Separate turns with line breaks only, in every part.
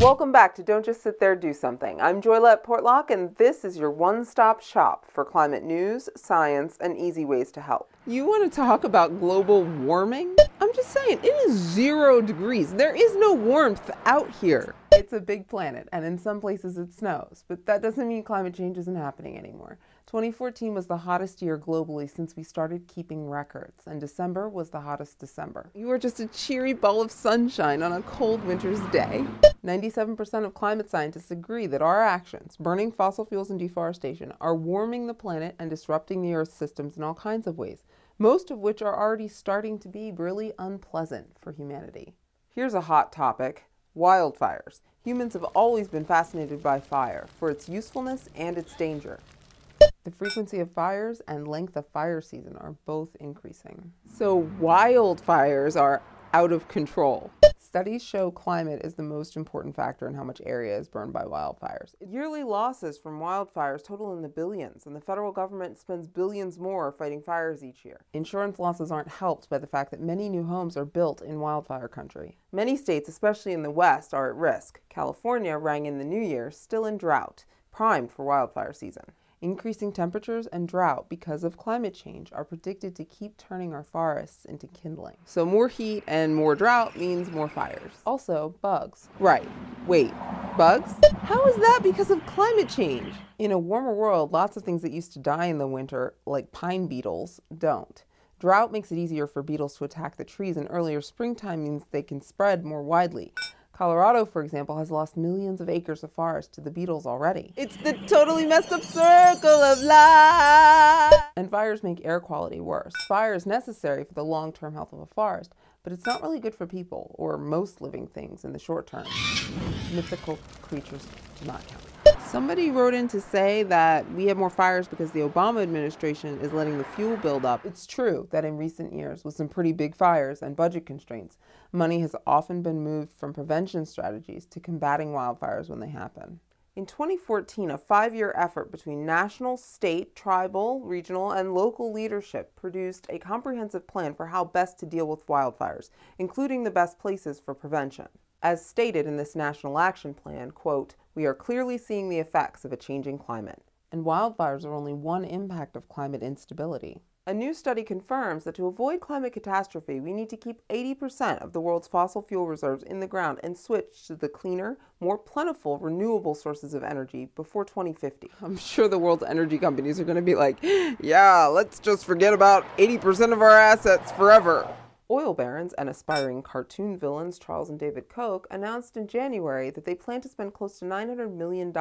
Welcome back to Don't Just Sit There, Do Something. I'm Joylette Portlock, and this is your one-stop shop for climate news, science, and easy ways to help. You want to talk about global warming? I'm just saying, it is 0 degrees. There is no warmth out here. It's a big planet, and in some places it snows, but that doesn't mean climate change isn't happening anymore. 2014 was the hottest year globally since we started keeping records, and December was the hottest December. You are just a cheery ball of sunshine on a cold winter's day. 97% of climate scientists agree that our actions, burning fossil fuels and deforestation, are warming the planet and disrupting the Earth's systems in all kinds of ways, most of which are already starting to be really unpleasant for humanity. Here's a hot topic: wildfires. Humans have always been fascinated by fire for its usefulness and its danger. The frequency of fires and length of fire season are both increasing. So wildfires are out of control. Studies show climate is the most important factor in how much area is burned by wildfires. Yearly losses from wildfires total in the billions, and the federal government spends billions more fighting fires each year. Insurance losses aren't helped by the fact that many new homes are built in wildfire country. Many states, especially in the West, are at risk. California rang in the new year still in drought, primed for wildfire season. Increasing temperatures and drought because of climate change are predicted to keep turning our forests into kindling. So more heat and more drought means more fires. Also, bugs. Right. Wait, bugs? How is that because of climate change? In a warmer world, lots of things that used to die in the winter, like pine beetles, don't. Drought makes it easier for beetles to attack the trees, and earlier springtime means they can spread more widely. Colorado, for example, has lost millions of acres of forest to the beetles already. It's the totally messed up circle of life! And fires make air quality worse. Fire is necessary for the long-term health of a forest, but it's not really good for people, or most living things, in the short term. Mythical creatures do not count. Somebody wrote in to say that we have more fires because the Obama administration is letting the fuel build up. It's true that in recent years, with some pretty big fires and budget constraints, money has often been moved from prevention strategies to combating wildfires when they happen. In 2014, a 5-year effort between national, state, tribal, regional, and local leadership produced a comprehensive plan for how best to deal with wildfires, including the best places for prevention. As stated in this National Action Plan, quote, "We are clearly seeing the effects of a changing climate." And wildfires are only one impact of climate instability. A new study confirms that to avoid climate catastrophe, we need to keep 80% of the world's fossil fuel reserves in the ground and switch to the cleaner, more plentiful, renewable sources of energy before 2050. I'm sure the world's energy companies are going to be like, yeah, let's just forget about 80% of our assets forever. Oil barons and aspiring cartoon villains Charles and David Koch announced in January that they plan to spend close to $900 million in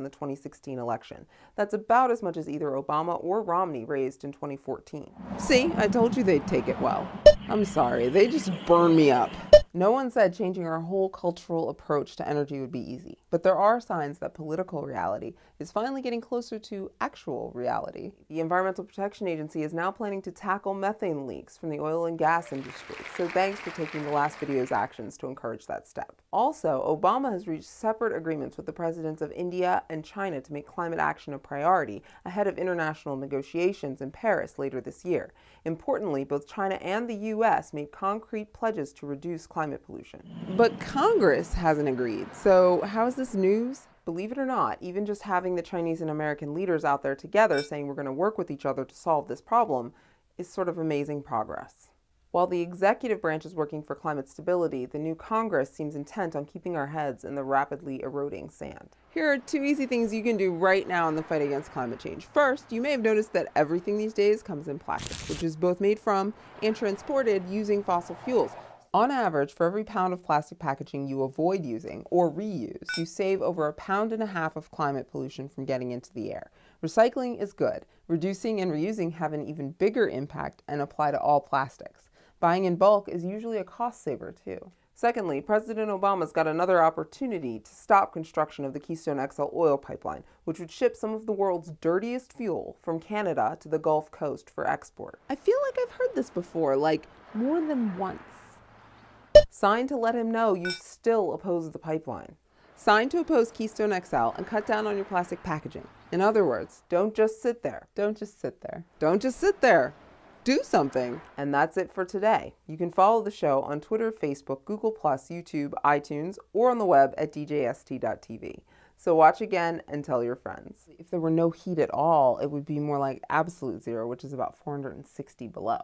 the 2016 election. That's about as much as either Obama or Romney raised in 2014. See, I told you they'd take it well. I'm sorry, they just burn me up. No one said changing our whole cultural approach to energy would be easy, but there are signs that political reality is finally getting closer to actual reality. The Environmental Protection Agency is now planning to tackle methane leaks from the oil and gas industry, so thanks for taking the last video's actions to encourage that step. Also, Obama has reached separate agreements with the presidents of India and China to make climate action a priority ahead of international negotiations in Paris later this year. Importantly, both China and the U.S. made concrete pledges to reduce climate pollution. But Congress hasn't agreed, so how is this news? Believe it or not, even just having the Chinese and American leaders out there together saying we're going to work with each other to solve this problem is sort of amazing progress. While the executive branch is working for climate stability, the new Congress seems intent on keeping our heads in the rapidly eroding sand. Here are 2 easy things you can do right now in the fight against climate change. First, you may have noticed that everything these days comes in plastic, which is both made from and transported using fossil fuels. On average, for every pound of plastic packaging you avoid using or reuse, you save over 1.5 pounds of climate pollution from getting into the air. Recycling is good. Reducing and reusing have an even bigger impact and apply to all plastics. Buying in bulk is usually a cost saver too. Secondly, President Obama's got another opportunity to stop construction of the Keystone XL oil pipeline, which would ship some of the world's dirtiest fuel from Canada to the Gulf Coast for export. I feel like I've heard this before, like more than once. Sign to let him know you still oppose the pipeline. Sign to oppose Keystone XL and cut down on your plastic packaging. In other words, don't just sit there. Don't just sit there. Don't just sit there. do something. And that's it for today. You can follow the show on Twitter, Facebook, Google+, YouTube, iTunes, or on the web at djst.tv. So watch again and tell your friends. If there were no heat at all, it would be more like absolute zero, which is about 460 below.